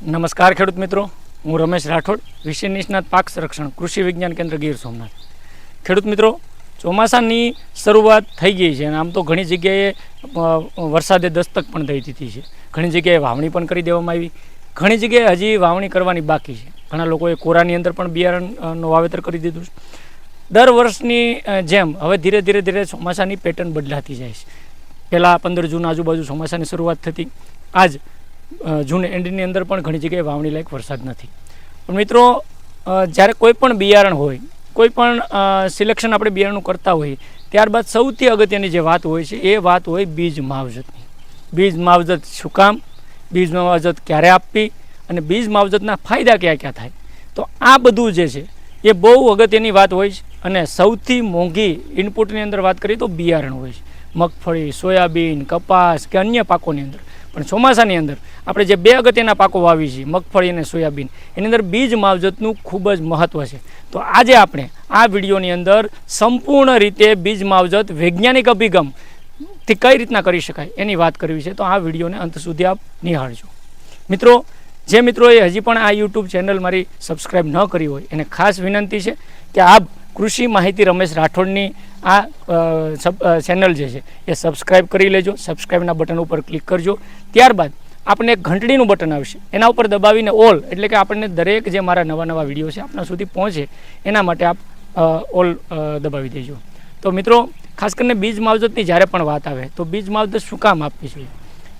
નમસ્કાર ખેડૂત મિત્રો, હું રમેશ રાઠોડ, વિષય નિષ્ણાત પાક સંરક્ષણ કૃષિ વિજ્ઞાન કેન્દ્ર ગીર સોમનાથ. ખેડૂત મિત્રો, ચોમાસાની શરૂઆત થઈ ગઈ છે અને આમ તો ઘણી જગ્યાએ વરસાદે દસ્તક પણ દઈ દીધી છે. ઘણી જગ્યાએ વાવણી પણ કરી દેવામાં આવી, ઘણી જગ્યાએ હજી વાવણી કરવાની બાકી છે. ઘણા લોકોએ કોરાની અંદર પણ બિયારણનું વાવેતર કરી દીધું છે. દર વર્ષની જેમ હવે ધીરે ધીરે ચોમાસાની પેટર્ન બદલાતી જાય છે. પહેલાં 15 જૂન આજુબાજુ ચોમાસાની શરૂઆત થતી, આજ જૂન એન્ડની અંદર પણ ઘણી જગ્યાએ વાવણી લાયક વરસાદ નથી. પણ મિત્રો, જ્યારે કોઈ પણ બિયારણ હોય, કોઈ પણ સિલેક્શન આપણે બિયારણનું કરતા હોઈએ, ત્યારબાદ સૌથી અગત્યની જે વાત હોય છે એ વાત હોય બીજ માવજતની. બીજ માવજત શું કામ, બીજ માવજત ક્યારે આપવી અને બીજ માવજતના ફાયદા કયા કયા થાય, તો આ બધું જે છે એ બહુ અગત્યની વાત હોય છે. અને સૌથી મોંઘી ઇનપુટની અંદર વાત કરીએ તો બિયારણ હોય છે. મગફળી, સોયાબીન, કપાસ કે અન્ય પાકોની અંદર. પણ ચોમાસાની અંદર આપણે જે બે અગત્યના પાકો વાવી છીએ, મગફળી અને સોયાબીન, એની અંદર બીજ માવજતનું ખૂબ જ મહત્ત્વ છે. તો આજે આપણે આ વિડીયોની અંદર સંપૂર્ણ રીતે બીજ માવજત વૈજ્ઞાનિક અભિગમથી કઈ રીતના કરી શકાય એની વાત કરવી છે. તો આ વિડીયોને અંત સુધી આપ નિહાળજો. મિત્રો, જે મિત્રોએ હજી પણ આ યુટ્યુબ ચેનલ મારી સબસ્ક્રાઈબ ન કરી હોય એને ખાસ વિનંતી છે કે આપ કૃષિ માહિતી રમેશ રાઠોડની આ ચેનલ જે છે એ સબસ્ક્રાઈબ કરી લેજો. સબસ્ક્રાઈબના બટન ઉપર ક્લિક કરજો. ત્યારબાદ આપણને એક ઘંટડીનું બટન આવશે, એના ઉપર દબાવીને ઓલ, એટલે કે આપણને દરેક જે મારા નવા વિડીયો છે આપણા સુધી પહોંચે એના માટે આપ ઓલ દબાવી દેજો. તો મિત્રો, ખાસ કરીને બીજ માવજતની જ્યારે પણ વાત આવે તો બીજ માવજત શું કામ આપવી જોઈએ?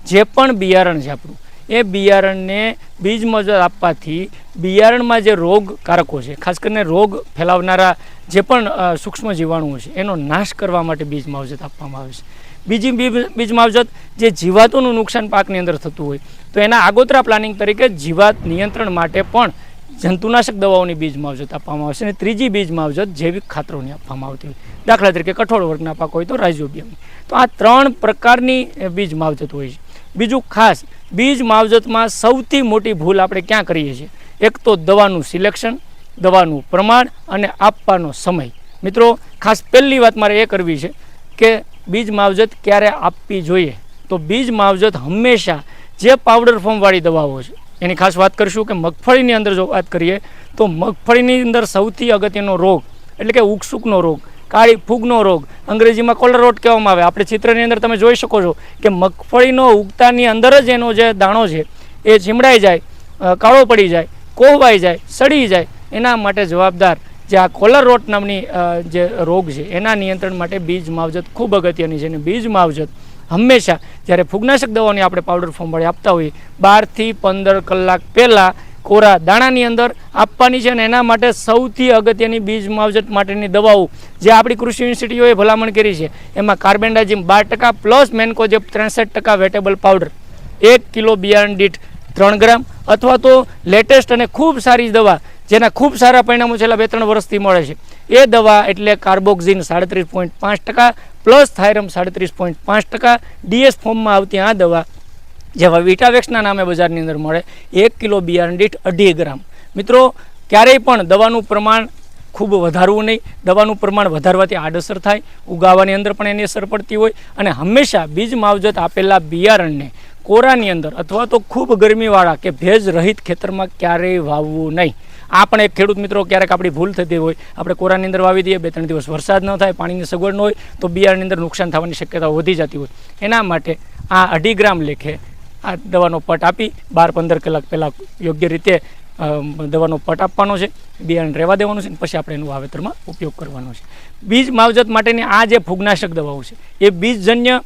જે પણ બિયારણ છે આપણું, એ બિયારણને બીજ માવજત આપવાથી બિયારણમાં જે રોગકારકો છે, ખાસ કરીને રોગ ફેલાવનારા જે પણ સૂક્ષ્મ જીવાણુઓ છે એનો નાશ કરવા માટે બીજ માવજત આપવામાં આવે છે. બીજી બીજ માવજત જે જીવાતોનું નુકસાન પાકની અંદર થતું હોય તો એના આગોતરા પ્લાનિંગ તરીકે જીવાત નિયંત્રણ માટે પણ જંતુનાશક દવાઓની બીજ માવજત આપવામાં આવશે. અને ત્રીજી બીજ માવજત જૈવિક ખાતરોની આપવામાં આવતી હોય, દાખલા તરીકે કઠોળ વર્ગના પાકો હોય તો રાઇઝોબિયમની. તો આ 3 પ્રકારની બીજ માવજત હોય છે. બીજું ખાસ, બીજ માવજતમાં સૌથી મોટી ભૂલ આપણે ક્યાં કરીએ છીએ? એક તો દવાનું સિલેક્શન, દવાનું પ્રમાણ અને આપવાનો સમય. મિત્રો, ખાસ પહેલી વાત મારે એ કરવી છે કે બીજ માવજત ક્યારે આપવી જોઈએ? તો બીજ માવજત હંમેશા જે પાવડર ફોર્મવાળી દવાઓ છે એની ખાસ વાત કરીશું. કે મગફળીની અંદર જો વાત કરીએ તો મગફળીની અંદર સૌથી અગત્યનો રોગ એટલે કે ઉકસુકનો રોગ, કાળી ફૂગનો રોગ, અંગ્રેજીમાં કોલર રોટ કહેવામાં આવે. આપણે ચિત્રની અંદર તમે જોઈ શકો છો કે મગફળીનો ઉગતાની અંદર જ એનો જે દાણો છે એ ચીમડાઈ જાય, કાળો પડી જાય, કોહવાઈ જાય, સડી જાય. એના માટે જવાબદાર જે આ કોલર રોટ નામની જે રોગ છે એના નિયંત્રણ માટે બીજ માવજત ખૂબ અગત્યની છે. અને બીજ માવજત હંમેશા જ્યારે ફૂગનાશક દવાઓની આપણે પાવડર ફોર્મવાળી આપતા હોઈએ 12 થી 15 કલાક પહેલાં કોરા દાણાની અંદર આપવાની છે. અને એના માટે સૌથી અગત્યની બીજ માવજત માટેની દવાઓ જે આપણી કૃષિ યુનિવર્સિટીઓએ ભલામણ કરી છે એમાં કાર્બેન્ડાઝિમ 12% plus mancozeb 63% wettable powder 1 kilo બિયારણ દીઠ 3 ગ્રામ, અથવા તો લેટેસ્ટ અને ખૂબ સારી દવા જેના ખૂબ સારા પરિણામો છેલ્લા 2-3 વર્ષથી મળે છે એ દવા એટલે કાર્બોક્ઝિન 37.5% પ્લસ થાયરમ 37.5%. ડીએસ ફોર્મમાં આવતી આ દવા જેવા વિટાવેક્સના નામે બજારની અંદર મળે 1 કિલો બિયારણ દીઠ 2.5 ગ્રામ. મિત્રો, ક્યારેય પણ દવાનું પ્રમાણ ખૂબ વધારવું નહીં. દવાનું પ્રમાણ વધારવાથી આડઅસર થાય, ઉગાવાની અંદર પણ એની અસર પડતી હોય. અને હંમેશા બીજ માવજત આપેલા બિયારણને કોરાની અંદર અથવા તો ખૂબ ગરમીવાળા કે ભેજ રહિત ખેતરમાં ક્યારેય વાવવું નહીં. આ પણ એક ખેડૂત મિત્રો ક્યારેક આપણી ભૂલ થતી હોય, આપણે કોરાની અંદર વાવી દઈએ, 2-3 દિવસ વરસાદ ન થાય, પાણીની સગવડ ન હોય તો બિયારણની અંદર નુકસાન થવાની શક્યતા વધી જતી હોય. એના માટે આ 2.5 ગ્રામ લેખે આ દવાનો પટ આપી 12-15 કલાક પહેલાં યોગ્ય રીતે દવાનો પટ આપવાનો છે, બિયારણ રહેવા દેવાનું છે, પછી આપણે એનું વાવેતરમાં ઉપયોગ કરવાનો છે. બીજ માવજત માટેની આ જે ફૂગનાશક દવાઓ છે એ બીજજન્ય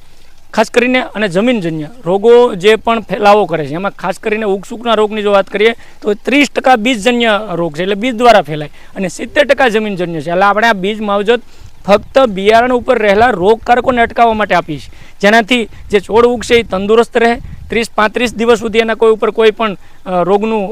ખાસ કરીને અને જમીનજન્ય રોગો જે પણ ફેલાવો કરે છે એમાં ખાસ કરીને ઉકસુકના રોગની જો વાત કરીએ તો 30% બીજજન્ય રોગ છે એટલે બીજ દ્વારા ફેલાય, અને 70% જમીનજન્ય છે. એટલે આપણે આ બીજ માવજત ફક્ત બિયારણ ઉપર રહેલા રોગકારકોને અટકાવવા માટે આપી છે, જેનાથી જે છોડ ઉગશે એ તંદુરસ્ત રહે, 30-35 દિવસ સુધી એના કોઈ ઉપર કોઈ પણ રોગનું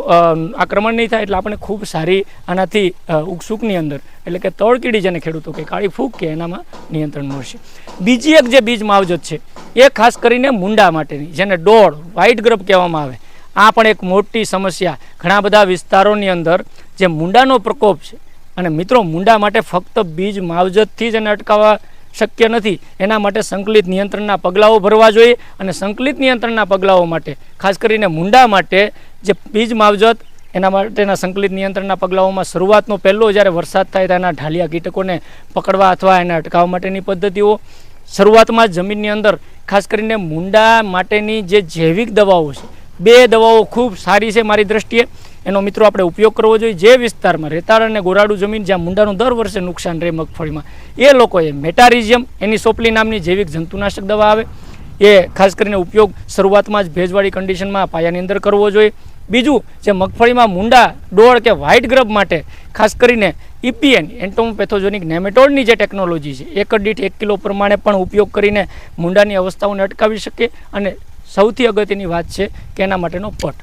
આક્રમણ નહીં થાય. એટલે આપણે ખૂબ સારી આનાથી ઉકસુકની અંદર એટલે કે તળકીડી જેને ખેડૂતો કે કાળી ફૂગ કે એનામાં નિયંત્રણ મળશે. બીજી એક જે બીજ માવજત છે એ ખાસ કરીને મુંડા માટેની, જેને ડોળ વ્હાઇટ ગ્રબ કહેવામાં આવે. આ પણ એક મોટી સમસ્યા ઘણા બધા વિસ્તારોની અંદર જે મુંડાનો પ્રકોપ છે. અને મિત્રો, મુંડા માટે ફક્ત બીજ માવજતથી જ એને અટકાવવા શક્ય નથી. એના માટે સંકલિત નિયંત્રણના પગલાઓ ભરવા જોઈએ અને સંકલિત નિયંત્રણના પગલાઓ માટે ખાસ કરીને મૂંડા માટે જે બીજ માવજત એના માટેના સંકલિત નિયંત્રણના પગલાઓમાં શરૂઆતનો પહેલો જ્યારે વરસાદ થાય તેના ઢાલિયા કીટકોને પકડવા અથવા એને અટકાવવા માટેની પદ્ધતિઓ, શરૂઆતમાં જમીનની અંદર ખાસ કરીને મૂંડા માટેની જે જૈવિક દવાઓ છે, 2 દવાઓ ખૂબ સારી છે મારી દ્રષ્ટિએ. એનો મિત્રો આપણે ઉપયોગ કરવો જોઈએ. જે વિસ્તારમાં રેતાળ અને ગોરાડું જમીન જ્યાં મૂંડાનું દર વર્ષે નુકસાન રહે મગફળીમાં, એ લોકોએ મેટારિઝિયમ એનિસોપ્લી નામની જૈવિક જંતુનાશક દવા આવે એ ખાસ કરીને ઉપયોગ શરૂઆતમાં જ ભેજવાળી કન્ડિશનમાં પાયાની અંદર કરવો જોઈએ. બીજું, જે મગફળીમાં મૂંડા, ડોળ કે વ્હાઇટ ગ્રબ માટે ખાસ કરીને EPN એન્ટોમોપેથોજેનિક નેમેટોડની જે ટેકનોલોજી છે, એકર દીઠ 1 કિલો પ્રમાણે પણ ઉપયોગ કરીને મૂંડાની અવસ્થાઓને અટકાવી શકે. અને સૌથી અગત્યની વાત છે કે એના માટેનો પટ.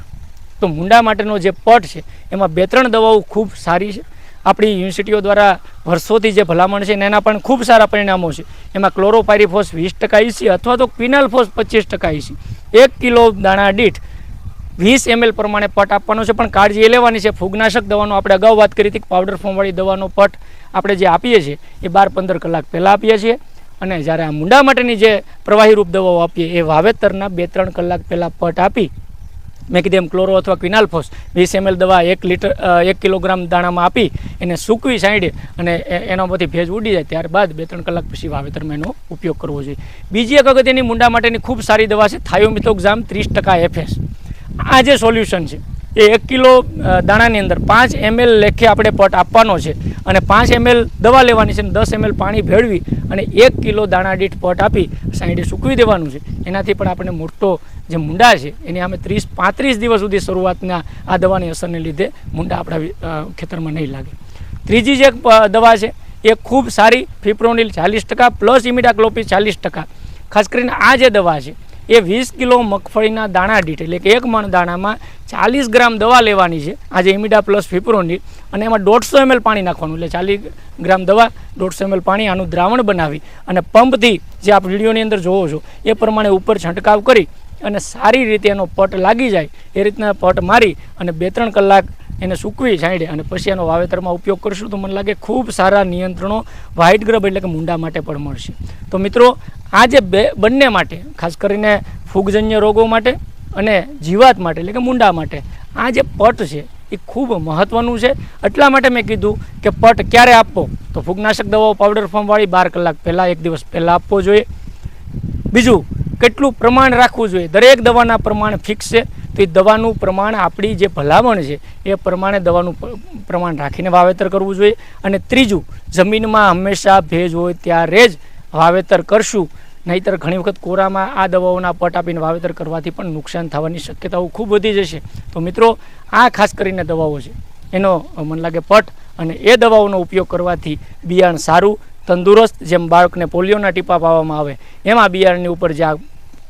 તો મૂંડા માટેનો જે પટ છે એમાં 2-3 દવાઓ ખૂબ સારી છે. આપણી યુનિવર્સિટીઓ દ્વારા વર્ષોથી જે ભલામણ છે એના પણ ખૂબ સારા પરિણામો છે. એમાં ક્લોરોપાયરીફોસ 20% EC અથવા તો ક્વિનાલફોસ 25% EC 1 કિલો દાણા દીઠ 20 ml પ્રમાણે પટ આપવાનો છે. પણ કાળજી એ લેવાની છે, ફૂગનાશક દવાનો આપણે અગાઉ વાત કરી હતી, પાવડર ફોર્મવાળી દવાનો પટ આપણે જે આપીએ છીએ એ 12-15 કલાક પહેલાં આપીએ છીએ. અને જ્યારે આ મૂંડા માટેની જે પ્રવાહીરૂપ દવાઓ આપીએ એ વાવેતરના 2-3 કલાક પહેલાં પટ આપી, મેં કીધું એમ ક્લોરો અથવા ક્વિનાલફોસ 20 ml દવા 1 કિલોગ્રામ દાણામાં આપી એને સૂકવી સાઈડે અને એનામાંથી ભેજ ઉડી જાય ત્યારબાદ 2-3 કલાક પછી વાવેતરમાં એનો ઉપયોગ કરવો જોઈએ. બીજી એક અગત્યની મૂંડા માટેની ખૂબ સારી દવા છે થાયોમિથોક્ઝામ 30% FS. આ જે સોલ્યુશન છે એ 1 કિલો દાણાની અંદર 5 ml લેખે આપણે પટ આપવાનો છે અને 5 ml દવા લેવાની છે અને 10 ml પાણી ભેળવી અને 1 કિલો દાણા દીઠ પટ આપી સાઈડે સૂકવી દેવાનું છે. એનાથી પણ આપણે મોટો જે મૂંડા છે એની અમે 30-35 દિવસ સુધી શરૂઆતના આ દવાની અસરને લીધે મૂંડા આપણા ખેતરમાં નહીં લાગે. ત્રીજી જે દવા છે એ ખૂબ સારી, ફિપ્રોનિલ 40% પ્લસ ઇમિડાક્લોપિડ 40%. ખાસ કરીને આ જે દવા છે એ 20 કિલો મગફળીના દાણા દીઠ એટલે કે 1 મણ દાણામાં 40 ગ્રામ દવા લેવાની છે. આજે ઇમિડા પ્લસ ફિપ્રોનિલ અને એમાં 150 ml પાણી નાખવાનું. એટલે 40 ગ્રામ દવા 150 ml પાણી આનું દ્રાવણ બનાવી અને પંપથી જે આપ વિડીયોની અંદર જોવો છો એ પ્રમાણે ઉપર છંટકાવ કરી અને સારી રીતે એનો પટ લાગી જાય એ રીતના પટ મારી અને 2-3 કલાક એને સૂકવી સાઈડે અને પછી એનો વાવેતરમાં ઉપયોગ કરશું તો મને લાગે ખૂબ સારા નિયંત્રણો વ્હાઇટ ગ્રબ એટલે કે મૂંડા માટે પણ મળશે. તો મિત્રો, આ જે બંને માટે ખાસ કરીને ફૂગજન્ય રોગો માટે અને જીવાત માટે એટલે કે મૂંડા માટે આ જે પટ છે એ ખૂબ મહત્ત્વનું છે. એટલા માટે મેં કીધું કે પટ ક્યારે આપવો, તો ફૂગનાશક દવાઓ પાવડર ફોર્મવાળી 12 કલાક પહેલાં, 1 દિવસ પહેલાં આપવો જોઈએ. બીજું, કેટલું પ્રમાણ રાખવું જોઈએ. દરેક દવાના પ્રમાણ ફિક્સ છે, તો એ દવાનું પ્રમાણ આપણી જે ભલામણ છે એ પ્રમાણે દવાનું પ્રમાણ રાખીને વાવેતર કરવું જોઈએ. અને ત્રીજું, જમીનમાં હંમેશા ભેજ હોય ત્યારે જ વાવેતર કરશું, નહીંતર ઘણી વખત કોરામાં આ દવાઓના પટ આપીને વાવેતર કરવાથી પણ નુકસાન થવાની શક્યતાઓ ખૂબ વધી જશે. તો મિત્રો, આ ખાસ કરીને દવાઓ છે એનો મને લાગે પટ અને એ દવાઓનો ઉપયોગ કરવાથી બિયારણ સારું, તંદુરસ્ત, જેમ બાળકને પોલિયોના ટીપા પાવામાં આવે એમાં બિયારણની ઉપર જે આ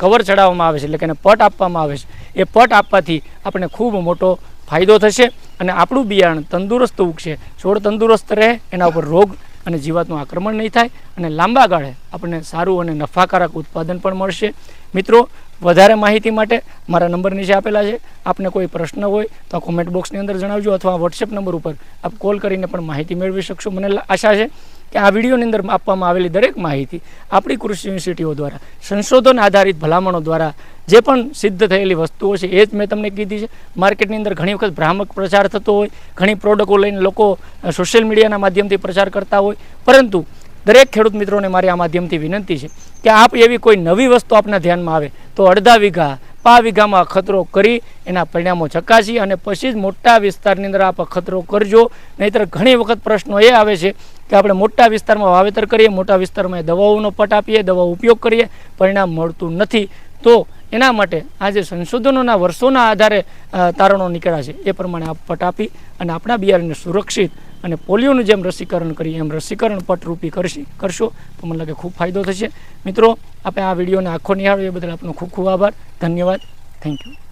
કવર ચડાવવામાં આવે છે એટલે કે એને પટ આપવામાં આવે છે, એ પટ આપવાથી આપણે ખૂબ મોટો ફાયદો થશે અને આપણું બિયારણ તંદુરસ્ત ઉગશે. છોડ તંદુરસ્ત રહે, એના ઉપર રોગ અને જીવાતનું આક્રમણ નહીં થાય અને લાંબા ગાળે આપણને સારું અને નફાકારક ઉત્પાદન પણ મળશે. મિત્રો, વધારે માહિતી માટે મારા નંબર નીચે આપેલા છે. આપને કોઈ પ્રશ્ન હોય તો કોમેન્ટ બોક્સની અંદર જણાવજો અથવા વોટ્સએપ નંબર ઉપર આપ કોલ કરીને પણ માહિતી મેળવી શકશો. મને આશા છે કે આ વિડીયોની અંદર આપવામાં આવેલી દરેક માહિતી આપણી કૃષિ યુનિવર્સિટીઓ દ્વારા સંશોધન આધારિત ભલામણો દ્વારા જે પણ સિદ્ધ થયેલી વસ્તુઓ છે એ જ મેં તમને કીધી છે. માર્કેટની અંદર ઘણી વખત ભ્રામક પ્રચાર થતો હોય, ઘણી પ્રોડક્ટો લઈને લોકો સોશિયલ મીડિયાના માધ્યમથી પ્રચાર કરતા હોય, પરંતુ દરેક ખેડૂત મિત્રોને મારી આ માધ્યમથી વિનંતી છે કે આપ એવી કોઈ નવી વસ્તુ આપના ધ્યાનમાં આવે તો અડધા વીઘા, પા વીઘામાં અખતરો કરી એના પરિણામો ચકાસી અને પછી જ મોટા વિસ્તારની અંદર આપ અખતરો કરજો. નહીંતર ઘણી વખત પ્રશ્નો એ આવે છે કે આપણે મોટા વિસ્તારમાં વાવેતર કરીએ, મોટા વિસ્તારમાં દવાઓનો પટ આપીએ, દવાઓ ઉપયોગ કરીએ, પરિણામ મળતું નથી. તો એના માટે આ જે સંશોધનોના વર્ષોના આધારે તારણો નીકળ્યા છે એ પ્રમાણે આપ પટ આપી અને આપણા બિયારણને સુરક્ષિત અને પોલિયોનું જેમ રસીકરણ કરીએ એમ રસીકરણ પટરૂપી કરશો તો મને લાગે ખૂબ ફાયદો થશે. મિત્રો, આપણે આ વિડીયોને આખો નિહાળ્યો એ બદલ આપનો ખૂબ ખૂબ આભાર. ધન્યવાદ. Thank you.